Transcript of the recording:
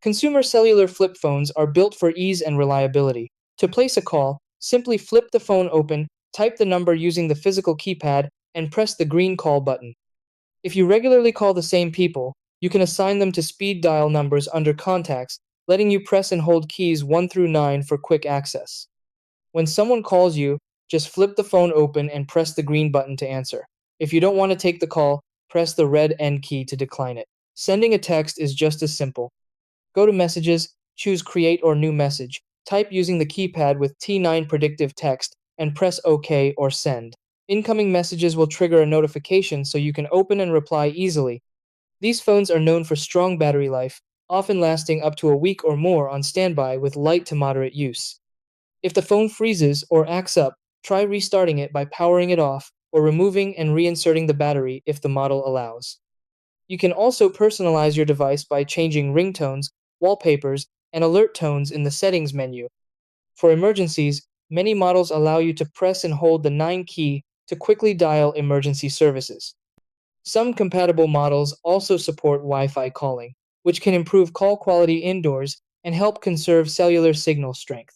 Consumer cellular flip phones are built for ease and reliability. To place a call, simply flip the phone open, type the number using the physical keypad, and press the green call button. If you regularly call the same people, you can assign them to speed dial numbers under contacts, letting you press and hold keys 1 through 9 for quick access. When someone calls you, just flip the phone open and press the green button to answer. If you don't want to take the call, press the red end key to decline it. Sending a text is just as simple. Go to Messages, choose Create or New Message, type using the keypad with T9 predictive text, and press OK or Send. Incoming messages will trigger a notification so you can open and reply easily. These phones are known for strong battery life, often lasting up to a week or more on standby with light to moderate use. If the phone freezes or acts up, try restarting it by powering it off or removing and reinserting the battery if the model allows. You can also personalize your device by changing ringtones, wallpapers, and alert tones in the settings menu. For emergencies, many models allow you to press and hold the 9 key to quickly dial emergency services. Some compatible models also support Wi-Fi calling, which can improve call quality indoors and help conserve cellular signal strength.